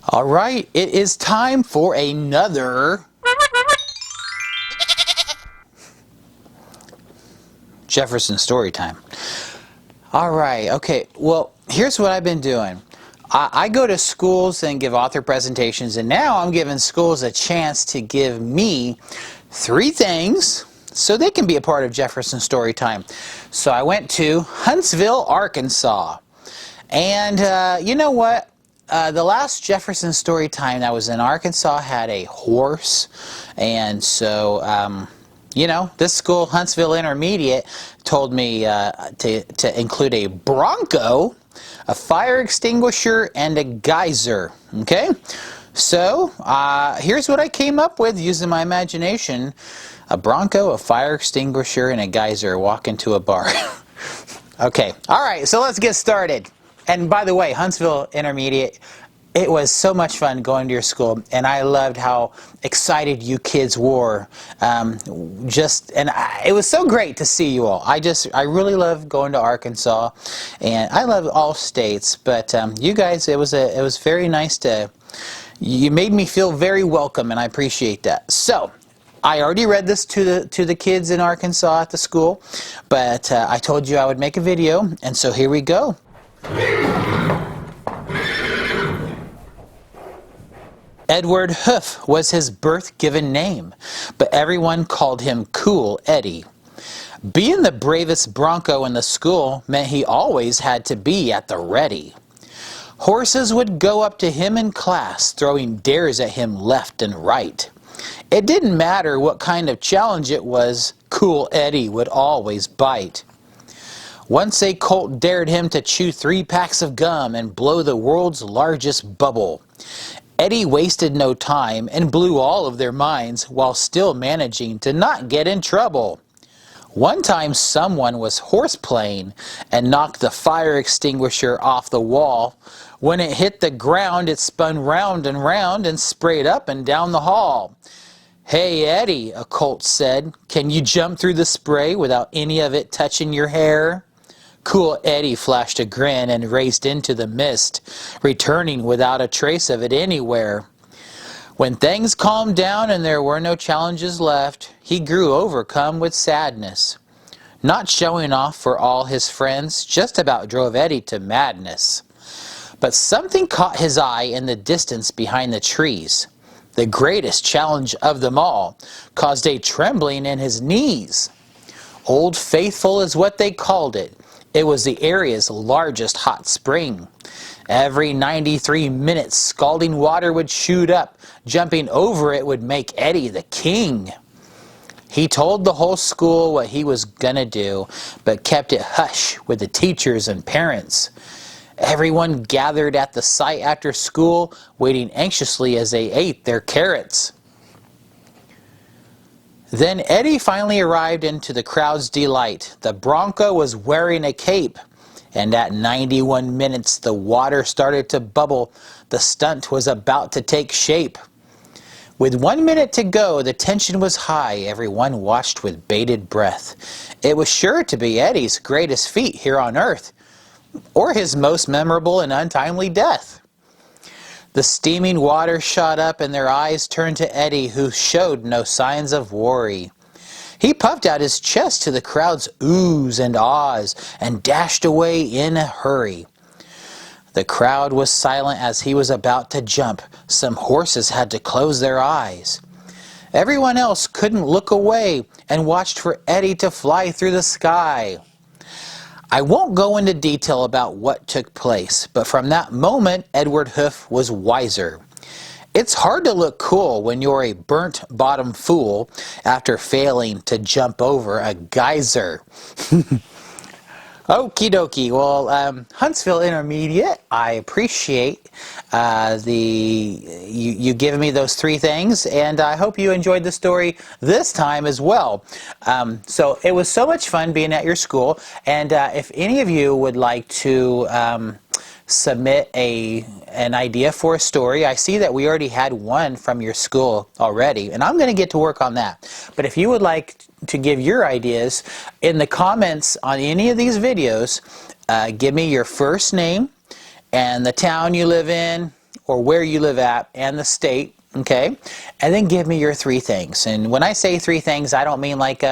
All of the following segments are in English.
All right, it is time for another Jefferson story time. All right, okay, well, here's what I've been doing. I go to schools and give author presentations, and now I'm giving schools a chance to give me 3 things so they can be a part of Jefferson story time. So I went to Huntsville, Arkansas. And you know what? The last Jefferson story time that was in Arkansas had a horse. And so, you know, this school, Huntsville Intermediate, told me to include a Bronco, a fire extinguisher, and a geyser. Okay? So, here's what I came up with using my imagination. A Bronco, a fire extinguisher, and a geyser walk into a bar. Okay, all right, so let's get started. And by the way, Huntsville Intermediate, it was so much fun going to your school, and I loved how excited you kids were. It was so great to see you all. I really love going to Arkansas, and I love all states. But you guys, it was very nice you made me feel very welcome, and I appreciate that. So, I already read this to the kids in Arkansas at the school, but I told you I would make a video, and so here we go. Edward Hoof was his birth-given name, but everyone called him Cool Eddie. Being the bravest Bronco in the school meant he always had to be at the ready. Horses would go up to him in class, throwing dares at him left and right. It didn't matter what kind of challenge it was, Cool Eddie would always bite. Once a colt dared him to chew 3 packs of gum and blow the world's largest bubble. Eddie wasted no time and blew all of their minds while still managing to not get in trouble. One time someone was horseplaying and knocked the fire extinguisher off the wall. When it hit the ground, it spun round and sprayed up and down the hall. "Hey, Eddie," a colt said, "can you jump through the spray without any of it touching your hair?" Cool Eddie flashed a grin and raced into the mist, returning without a trace of it anywhere. When things calmed down and there were no challenges left, he grew overcome with sadness. Not showing off for all his friends just about drove Eddie to madness. But something caught his eye in the distance behind the trees. The greatest challenge of them all caused a trembling in his knees. Old Faithful is what they called it. It was the area's largest hot spring. Every 93 minutes, scalding water would shoot up. Jumping over it would make Eddie the king. He told the whole school what he was gonna do, but kept it hush with the teachers and parents. Everyone gathered at the site after school, waiting anxiously as they ate their carrots. Then Eddie finally arrived into the crowd's delight. The Bronco was wearing a cape, and at 91 minutes the water started to bubble. The stunt was about to take shape. With 1 minute to go, the tension was high. Everyone watched with bated breath. It was sure to be Eddie's greatest feat here on Earth, or his most memorable and untimely death. The steaming water shot up and their eyes turned to Eddie, who showed no signs of worry. He puffed out his chest to the crowd's oohs and ahs and dashed away in a hurry. The crowd was silent as he was about to jump. Some horses had to close their eyes. Everyone else couldn't look away and watched for Eddie to fly through the sky. I won't go into detail about what took place, but from that moment, Edward Hoof was wiser. It's hard to look cool when you're a burnt-bottom fool after failing to jump over a geyser. Okie dokie. Well, Huntsville Intermediate, I appreciate you giving me those 3 things, and I hope you enjoyed the story this time as well. So it was so much fun being at your school, and if any of you would like to submit an idea for a story, I see that we already had one from your school already, and I'm going to get to work on that. But if you would like to give your ideas in the comments on any of these videos, give me your first name and the town you live in, or where you live at and the state, okay? And then give me your three things. And when I say three things, I don't mean like,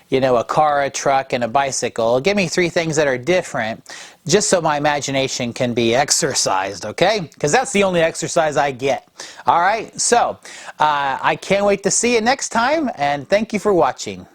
you know, a car, a truck, and a bicycle. Give me three things that are different, just so my imagination can be exercised, okay? Because that's the only exercise I get. All right, so I can't wait to see you next time, and thank you for watching.